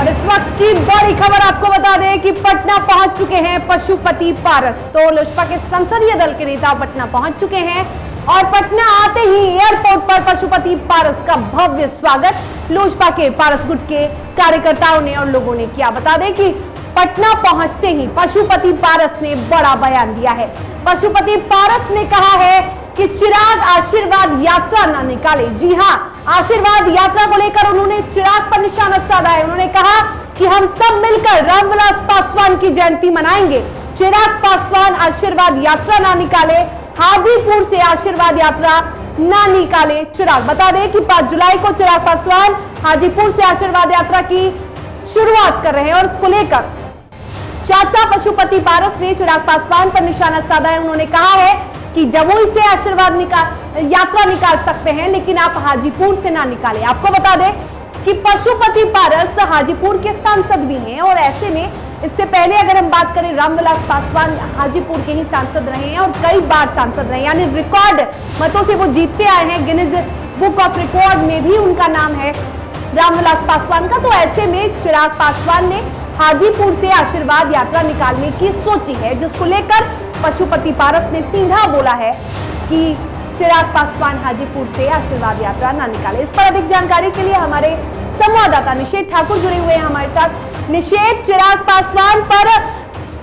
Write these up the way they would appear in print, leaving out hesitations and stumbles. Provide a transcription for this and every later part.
और इस वक्त की बड़ी खबर आपको बता दें कि पटना पहुंच चुके हैं पशुपति पारस। तो लोजपा के संसदीय दल के नेता पटना पहुंच चुके हैं और पटना आते ही एयरपोर्ट पर पशुपति पारस का भव्य स्वागत लोजपा के पारस गुट के कार्यकर्ताओं ने और लोगों ने किया। बता दें कि पटना पहुंचते ही पशुपति पारस ने बड़ा बयान दिया है। पशुपति पारस ने कहा है कि चिराग आशीर्वाद यात्रा ना निकाले। जी हां, आशीर्वाद यात्रा को लेकर उन्होंने चिराग पर निशाना साधा है। उन्होंने कहा कि हम सब मिलकर रामविलास पासवान की जयंती मनाएंगे। चिराग पासवान आशीर्वाद यात्रा ना निकाले, हाजीपुर से आशीर्वाद यात्रा ना निकाले चिराग। बता दें कि 5 जुलाई को चिराग पासवान हाजीपुर से आशीर्वाद यात्रा की शुरुआत कर रहे हैं और उसको लेकर चाचा पशुपति पारस ने चिराग पासवान पर निशाना साधा है। उन्होंने कहा है कि जमुई से आशीर्वाद यात्रा निकाल सकते हैं, लेकिन आप हाजीपुर से ना निकालें। आपको बता दें कि पशुपति पारस हाजीपुर के सांसद भी हैं और ऐसे में इससे पहले अगर हम बात करें रामविलास पासवान हाजीपुर के ही सांसद रहे हैं और कई बार सांसद रहे, यानी रिकॉर्ड मतों से वो जीतते आए हैं। गिनीज बुक ऑफ रिकॉर्ड में भी उनका नाम है रामविलास पासवान का। तो ऐसे में चिराग पासवान ने हाजीपुर से आशीर्वाद यात्रा निकालने की सोची है, जिसको लेकर पशुपति पारस ने सीधा बोला है कि चिराग पासवान हाजीपुर से आशीर्वाद यात्रा ना निकाले। इस पर अधिक जानकारी के लिए हमारे संवाददाता निषेध ठाकुर जुड़े हुए हैं हमारे साथ। निषेध, चिराग पासवान पर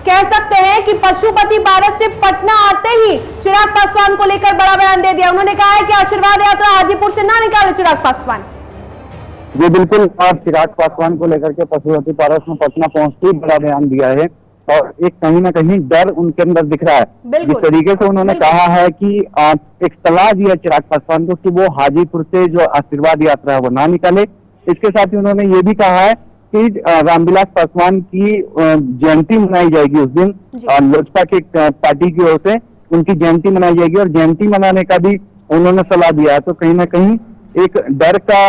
कह सकते हैं कि पशुपति पारस से पटना आते ही चिराग पासवान को लेकर बड़ा बयान दे दिया। उन्होंने कहा है कि आशीर्वाद यात्रा हाजीपुर से ना निकाले चिराग पासवान। जी बिल्कुल, चिराग पासवान को लेकर के पशुपति पारस ने पटना पहुंचते ही बड़ा बयान दिया है और एक कहीं ना कहीं डर उनके अंदर दिख रहा है। जिस तरीके से उन्होंने कहा है कि एक सलाह दी है चिराग पासवान को कि वो हाजीपुर से जो आशीर्वाद यात्रा है वो ना निकाले। इसके साथ ही उन्होंने ये भी कहा है कि रामविलास पासवान की जयंती मनाई जाएगी उस दिन। लोजपा की पार्टी की ओर से उनकी जयंती मनाई जाएगी और जयंती मनाने का भी उन्होंने सलाह दिया है। तो कहीं ना कहीं एक डर का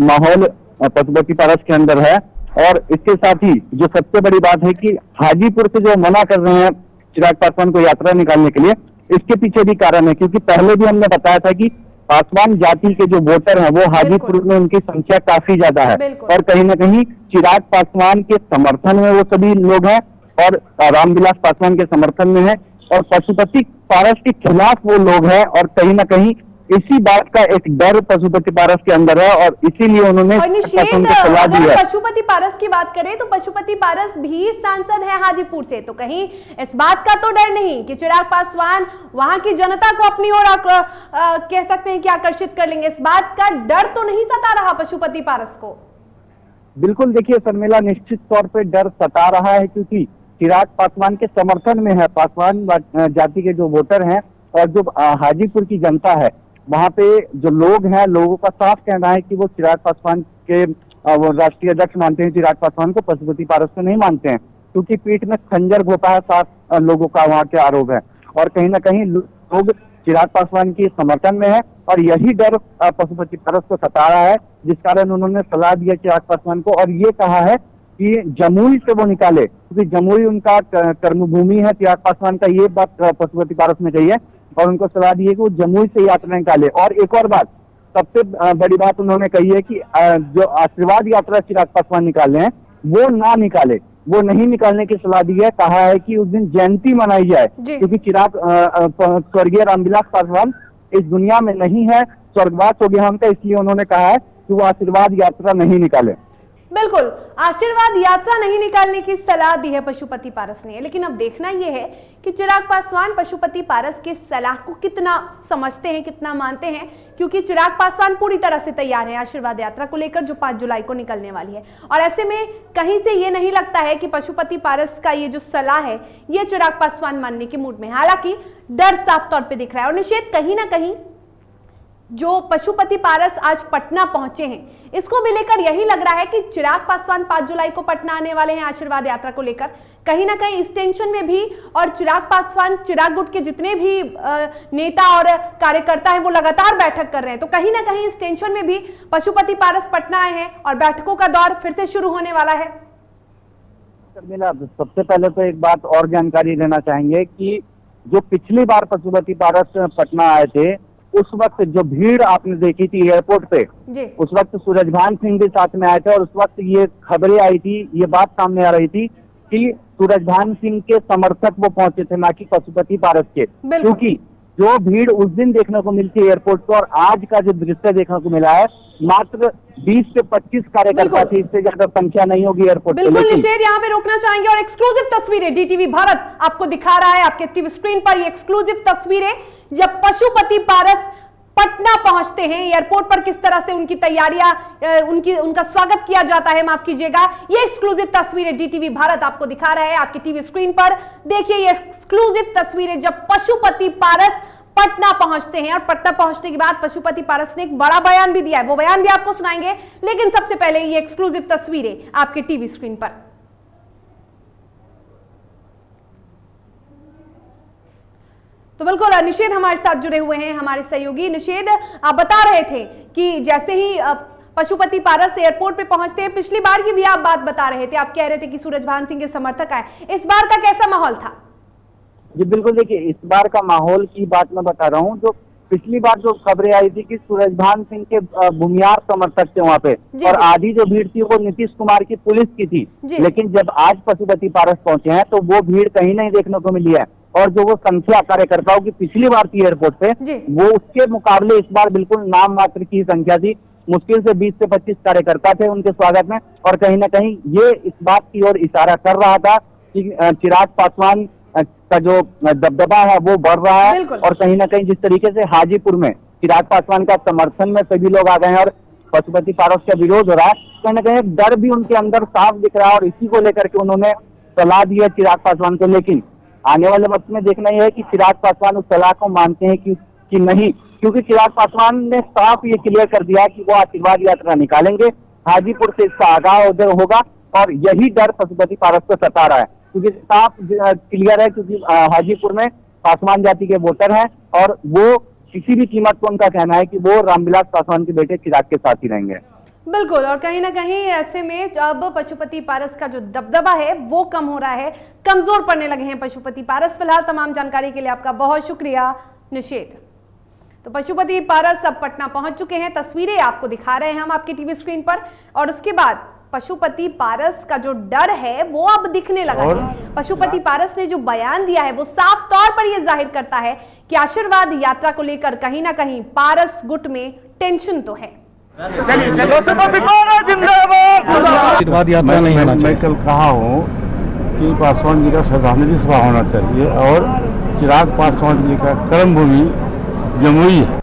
माहौल पशुपति पारस के अंदर है। और इसके साथ ही जो सबसे बड़ी बात है कि हाजीपुर से जो मना कर रहे हैं चिराग पासवान को यात्रा निकालने के लिए, इसके पीछे भी कारण है, क्योंकि पहले भी हमने बताया था कि पासवान जाति के जो वोटर हैं वो हाजीपुर में उनकी संख्या काफी ज्यादा है और कहीं ना कहीं चिराग पासवान के समर्थन में वो सभी लोग हैं और रामविलास पासवान के समर्थन में है और पशुपति पारस के खिलाफ वो लोग हैं। और कहीं ना कहीं इसी बात का एक डर पशुपति पारस के अंदर है और इसीलिए उन्होंने सलाह दी है। पशुपति पारस की बात करें तो पशुपति पारस भी सांसद है हाजीपुर से, तो कहीं इस बात का तो डर नहीं कि चिराग पासवान वहां की जनता को अपनी ओर कह सकते हैं कि आकर्षित कर लेंगे। इस बात का डर तो नहीं सता रहा पशुपति पारस को? बिल्कुल, देखिए शर्मिला, निश्चित तौर पर डर सता रहा है क्योंकि चिराग पासवान के समर्थन में है पासवान जाति के जो वोटर हैं और जो हाजीपुर की जनता है वहां पे जो लोग हैं, लोगों का साफ कहना है कि वो चिराग पासवान के वो राष्ट्रीय अध्यक्ष मानते हैं चिराग पासवान को, पशुपति पारस को नहीं मानते हैं क्योंकि पीठ में खंजर घोपा है, 7 लोगों का वहां के आरोप है। और कहीं ना कहीं लोग चिराग पासवान की समर्थन में है और यही डर पशुपति पारस को सता रहा है, जिस कारण उन्होंने सलाह दिया चिराग पासवान को और ये कहा है कि जमुई से वो निकाले, क्योंकि जमुई उनका कर्मभूमि है चिराग पासवान का। ये बात पशुपति पारस ने कही है और उनको सलाह दी है कि वो जमुई से यात्रा निकाले। और एक और बात, सबसे बड़ी बात उन्होंने कही है कि जो आशीर्वाद यात्रा चिराग पासवान निकाले हैं वो ना निकाले, वो नहीं निकालने की सलाह दी है। कहा है कि उस दिन जयंती मनाई जाए क्योंकि चिराग स्वर्गीय रामविलास पासवान इस दुनिया में नहीं है, स्वर्गवास हो गया उनका, इसलिए उन्होंने कहा है कि वो आशीर्वाद यात्रा नहीं निकाले। बिल्कुल, आशीर्वाद यात्रा नहीं निकालने की सलाह दी है पशुपति पारस ने। लेकिन अब देखना यह है कि चिराग पासवान पशुपति पारस के सलाह को कितना समझते हैं, कितना मानते हैं, क्योंकि चिराग पासवान पूरी तरह से तैयार हैं आशीर्वाद यात्रा को लेकर जो 5 जुलाई को निकलने वाली है। और ऐसे में कहीं से ये नहीं लगता है कि पशुपति पारस का ये जो सलाह है ये चिराग पासवान मानने के मूड में, हालांकि डर साफ तौर पर दिख रहा है। और निषेध, कहीं ना कहीं जो पशुपति पारस आज पटना पहुंचे हैं इसको भी लेकर यही लग रहा है कि चिराग पासवान 5 जुलाई को पटना आने वाले हैं आशीर्वाद यात्रा को लेकर। कहीं ना कहीं इस टेंशन में भी और चिराग पासवान, चिराग गुट के जितने भी नेता और कार्यकर्ता हैं वो लगातार बैठक कर रहे हैं। तो कहीं ना कहीं इस टेंशन में भी पशुपति पारस पटना आए हैं और बैठकों का दौर फिर से शुरू होने वाला है। शर्मिला, सबसे पहले तो एक बात और जानकारी देना चाहेंगे कि जो पिछली बार पशुपति पारस पटना आए थे उस वक्त जो भीड़ आपने देखी थी एयरपोर्ट पे, जी उस वक्त सूरजभान सिंह भी साथ में आए थे और उस वक्त ये खबरें आई थी, ये बात सामने आ रही थी कि सूरजभान सिंह के समर्थक वो पहुंचे थे, ना कि पशुपति पारस के। क्योंकि जो भीड़ उस दिन देखने को मिलती एयरपोर्ट पर और आज का जो दृश्य देखने को मिला है, मात्र 20 से 25 कार्यकर्ता थे, इससे ज्यादा संख्या नहीं होगी एयरपोर्ट पे। बिल्कुल निषेध यहाँ पे रोकना चाहेंगे और एक्सक्लूसिव तस्वीरें डीटीवी भारत आपको दिखा रहा है, आपके टीवी स्क्रीन पर ये एक्सक्लूसिव तस्वीरें जब पशुपति पारस पटना पहुंचते हैं, एयरपोर्ट पर किस तरह से उनकी तैयारियां, उनका स्वागत किया जाता है, माफ कीजिएगा। ये एक्सक्लूसिव तस्वीरें डीटीवी भारत आपको दिखा रहा है आपके टीवी स्क्रीन पर। देखिए ये एक्सक्लूसिव तस्वीरें जब पशुपति पारस पटना पहुंचते हैं और पटना पहुंचने के बाद पशुपति पारस ने एक बड़ा बयान भी दिया है, वो बयान भी आपको सुनाएंगे, लेकिन सबसे पहले ये एक्सक्लूसिव तस्वीरें आपके टीवी स्क्रीन पर। तो बिल्कुल निषेध हमारे साथ जुड़े हुए हैं, हमारे सहयोगी। निषेध, आप बता रहे थे कि जैसे ही पशुपति पारस एयरपोर्ट पे पहुंचते हैं, पिछली बार की भी आप बात बता रहे थे, आप कह रहे थे कि सूरजभान सिंह के समर्थक आए, इस बार का कैसा माहौल था? जी बिल्कुल, देखिए इस बार का माहौल की बात मैं बता रहा हूँ। जो पिछली बार जो खबरें आई थी कि सूरजभान सिंह के भूमियार समर्थक थे वहाँ पे, और आधी जो भीड़ थी वो नीतीश कुमार की पुलिस की थी, लेकिन जब आज पशुपति पारस पहुंचे हैं तो वो भीड़ कहीं नहीं देखने को मिली है। और जो वो संख्या कार्यकर्ताओं की पिछली बार थी एयरपोर्ट पे, वो उसके मुकाबले इस बार बिल्कुल नाम मात्र की संख्या थी। मुश्किल से 20 से 25 कार्यकर्ता थे उनके स्वागत में, और कहीं ना कहीं ये इस बात की ओर इशारा कर रहा था कि चिराग पासवान का जो दबदबा है वो बढ़ रहा है। और कहीं ना कहीं जिस तरीके से हाजीपुर में चिराग पासवान का समर्थन में सभी लोग आ गए हैं और पशुपति पारस का विरोध हो रहा है, कहीं ना कहीं एक डर भी उनके अंदर साफ दिख रहा है, और इसी को लेकर के उन्होंने सलाह दी है चिराग पासवान को। लेकिन आने वाले वक्त में देखना यह है कि चिराग पासवान उस सलाह को मानते हैं कि नहीं, क्योंकि चिराग पासवान ने साफ ये क्लियर कर दिया कि वो आशीर्वाद यात्रा निकालेंगे, हाजीपुर से इसका आगाह उधर होगा, और यही डर पशुपति पारस को सता रहा है। क्योंकि साफ क्लियर है, क्योंकि हाजीपुर में पासवान जाति के वोटर हैं और वो किसी भी कीमत पर उनका कहना है कि वो रामविलास पासवान के बेटे चिराग के साथ ही रहेंगे। बिल्कुल, और कहीं ना कहीं ऐसे में अब पशुपति पारस का जो दबदबा है वो कम हो रहा है, कमजोर पड़ने लगे हैं पशुपति पारस। फिलहाल तमाम जानकारी के लिए आपका बहुत शुक्रिया निषेध। तो पशुपति पारस अब पटना पहुंच चुके हैं, तस्वीरें आपको दिखा रहे हैं हम आपके टीवी स्क्रीन पर, और उसके बाद पशुपति पारस का जो डर है वो अब दिखने लगा है। पशुपति पारस ने जो बयान दिया है वो साफ तौर पर यह जाहिर करता है कि आशीर्वाद यात्रा को लेकर कहीं ना कहीं पारस गुट में टेंशन तो है। मैं कल कहा हूँ कि पासवान जी का श्रद्धांजलि सभा होना चाहिए, और चिराग पासवान जी का कर्म भूमि जमुई है।